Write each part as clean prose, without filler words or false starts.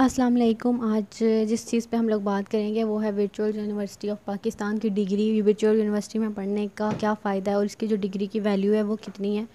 अस्सलाम वालेकुम। आज जिस चीज़ पे हम लोग बात करेंगे वो है वर्चुअल यूनिवर्सिटी ऑफ पाकिस्तान की डिग्री। वर्चुअल यूनिवर्सिटी में पढ़ने का क्या फ़ायदा है और इसकी जो डिग्री की वैल्यू है वो कितनी है।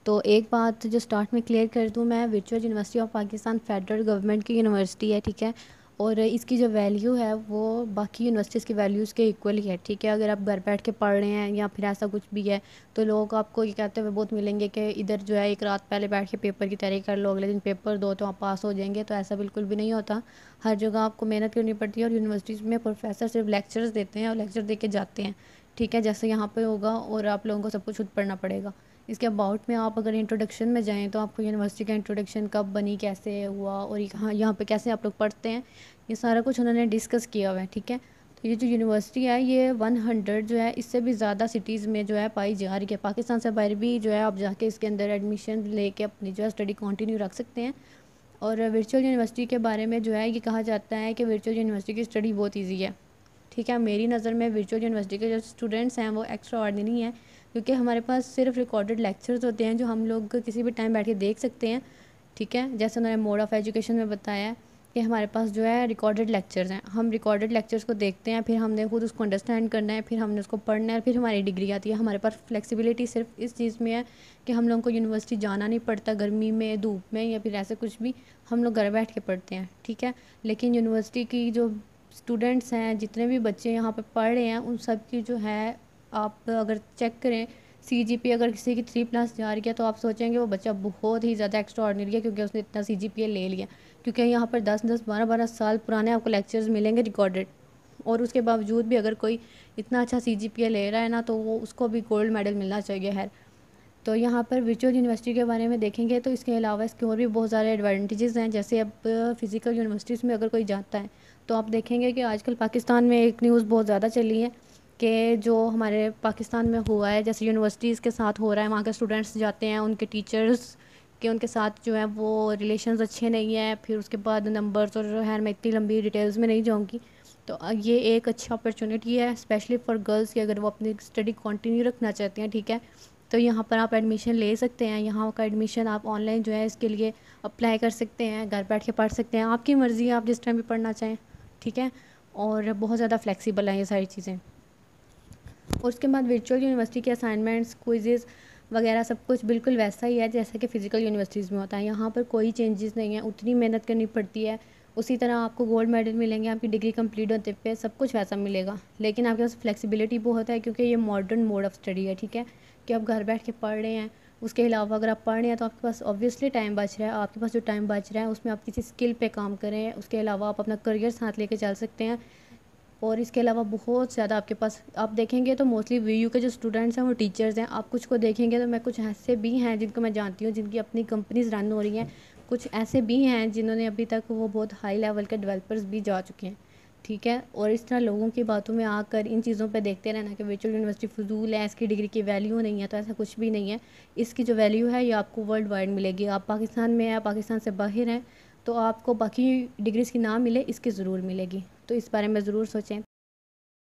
तो एक बात जो स्टार्ट में क्लियर कर दूँ, मैं virtual university of Pakistan federal government की यूनिवर्सिटी है, ठीक है। और इसकी जो वैल्यू है वो बाकी यूनिवर्सिटीज़ की वैल्यूज़ के इक्वल ही है, ठीक है। अगर आप घर बैठ के पढ़ रहे हैं या फिर ऐसा कुछ भी है तो लोग आपको ये कहते हुए बहुत मिलेंगे कि इधर जो है एक रात पहले बैठ के पेपर की तैयारी कर लो, अगले दिन पेपर दो तो आप पास हो जाएंगे। तो ऐसा बिल्कुल भी नहीं होता। हर जगह आपको मेहनत करनी पड़ती है और यूनिवर्सिटीज़ में प्रोफेसर सिर्फ लेक्चर्स देते हैं और लेक्चर दे के जाते हैं, ठीक है, जैसे यहाँ पे होगा। और आप लोगों को सब कुछ खुद पढ़ना पड़ेगा। इसके अबाउट में आप अगर इंट्रोडक्शन में जाएँ तो आपको यूनिवर्सिटी का इंट्रोडक्शन कब बनी, कैसे हुआ और यहाँ पे कैसे आप लोग पढ़ते हैं, ये सारा कुछ उन्होंने डिस्कस किया हुआ है, ठीक है। तो ये जो यूनिवर्सिटी है ये 100 जो है इससे भी ज़्यादा सिटीज़ में जो है पाई जा रही है। पाकिस्तान से बाहर भी जो है आप जाके इसके अंदर एडमिशन लेके अपनी जो है स्टडी कंटिन्यू रख सकते हैं। और वर्चुअल यूनिवर्सिटी के बारे में जो है ये कहा जाता है कि वर्चुअल यूनिवर्सिटी की स्टडी बहुत ईजी है, ठीक है। मेरी नज़र में वर्चुअल यूनिवर्सिटी के जो स्टूडेंट्स हैं वो एक्स्ट्रा ऑर्डिनरी हैं, क्योंकि हमारे पास सिर्फ रिकॉर्डेड लेक्चर्स होते हैं जो हम लोग किसी भी टाइम बैठ के देख सकते हैं, ठीक है। जैसे उन्होंने मोड ऑफ़ एजुकेशन में बताया है कि हमारे पास जो है रिकॉर्डेड लेक्चर्स हैं, हम रिकॉर्डेड लेक्चर्स को देखते हैं, फिर हमने खुद उसको अंडरस्टैंड करना है, फिर हमने उसको पढ़ना है, फिर हमारी डिग्री आती है। हमारे पास फ्लेक्सिबिलिटी सिर्फ इस चीज़ में है कि हम लोगों को यूनिवर्सिटी जाना नहीं पड़ता, गर्मी में, धूप में या फिर ऐसे कुछ भी, हम लोग घर बैठ के पढ़ते हैं, ठीक है। लेकिन यूनिवर्सिटी की जो स्टूडेंट्स हैं, जितने भी बच्चे यहाँ पे पढ़ रहे हैं, उन सब की जो है आप अगर चेक करें सीजीपीए, अगर किसी की 3+ जा रही है तो आप सोचेंगे वो बच्चा बहुत ही ज़्यादा एक्स्ट्रा ऑर्डिनरी है, क्योंकि उसने इतना सीजीपीए ले लिया। क्योंकि यहाँ पर 10-10 12-12 साल पुराने आपको लेक्चर्स मिलेंगे रिकॉर्डेड, और उसके बावजूद भी अगर कोई इतना अच्छा सीजीपीए ले रहा है ना तो वो उसको भी गोल्ड मेडल मिलना चाहिए है। तो यहाँ पर वर्चुअल यूनिवर्सिटी के बारे में देखेंगे तो इसके अलावा इसके और भी बहुत सारे एडवांटेजेस हैं। जैसे अब फिज़िकल यूनिवर्सिटीज़ में अगर कोई जाता है तो आप देखेंगे कि आजकल पाकिस्तान में एक न्यूज़ बहुत ज़्यादा चली है कि जो हमारे पाकिस्तान में हुआ है, जैसे यूनिवर्सिटीज़ के साथ हो रहा है, वहाँ के स्टूडेंट्स जाते हैं, उनके टीचर्स के उनके साथ जो है वो रिलेशंस अच्छे नहीं हैं, फिर उसके बाद नंबर्स और है, मैं इतनी लंबी डिटेल्स में नहीं जाऊँगी। तो ये एक अच्छी अपॉर्चुनिटी है स्पेशली फॉर गर्ल्स की, अगर वो अपनी स्टडी कंटिन्यू रखना चाहते हैं, ठीक है। तो यहाँ पर आप एडमिशन ले सकते हैं। यहाँ का एडमिशन आप ऑनलाइन जो है इसके लिए अप्लाई कर सकते हैं, घर बैठ के पढ़ सकते हैं, आपकी मर्ज़ी है, आप जिस टाइम भी पढ़ना चाहें, ठीक है। और बहुत ज़्यादा फ्लेक्सिबल हैं ये सारी चीज़ें। और उसके बाद वर्चुअल यूनिवर्सिटी के असाइनमेंट्स, क्विज़ेज़ वगैरह सब कुछ बिल्कुल वैसा ही है जैसा कि फ़िज़िकल यूनिवर्सिटीज़ में होता है। यहाँ पर कोई चेंजेस नहीं है, उतनी मेहनत करनी पड़ती है, उसी तरह आपको गोल्ड मेडल मिलेंगे, आपकी डिग्री कंप्लीट होते पे सब कुछ वैसा मिलेगा। लेकिन आपके पास फ्लेक्सिबिलिटी बहुत है, क्योंकि ये मॉडर्न मोड ऑफ़ स्टडी है, ठीक है, कि आप घर बैठ के पढ़ रहे हैं। उसके अलावा अगर आप पढ़ रहे हैं तो आपके पास ऑब्वियसली टाइम बच रहा है। आपके पास जो टाइम बच रहा है उसमें आप किसी स्किल पे काम करें, उसके अलावा आप अपना करियर साथ लेके चल सकते हैं। और इसके अलावा बहुत ज़्यादा आपके पास आप देखेंगे तो मोस्टली वीयू के जो स्टूडेंट्स हैं वो टीचर्स हैं। आप कुछ को देखेंगे तो मैं कुछ ऐसे भी हैं जिनको मैं जानती हूँ जिनकी अपनी कंपनीज रन हो रही हैं, कुछ ऐसे भी हैं जिन्होंने अभी तक वो बहुत हाई लेवल के डेवलपर्स भी जा चुके हैं, ठीक है। और इस तरह लोगों की बातों में आकर इन चीज़ों पे देखते रहना कि वर्चुअल यूनिवर्सिटी फजूल है, इसकी डिग्री की वैल्यू नहीं है, तो ऐसा कुछ भी नहीं है। इसकी जो वैल्यू है ये आपको वर्ल्ड वाइड मिलेगी। आप पाकिस्तान में हैं, पाकिस्तान से बाहर हैं, तो आपको बाकी डिग्रीज़ की ना मिले, इसकी ज़रूर मिलेगी। तो इस बारे में ज़रूर सोचें।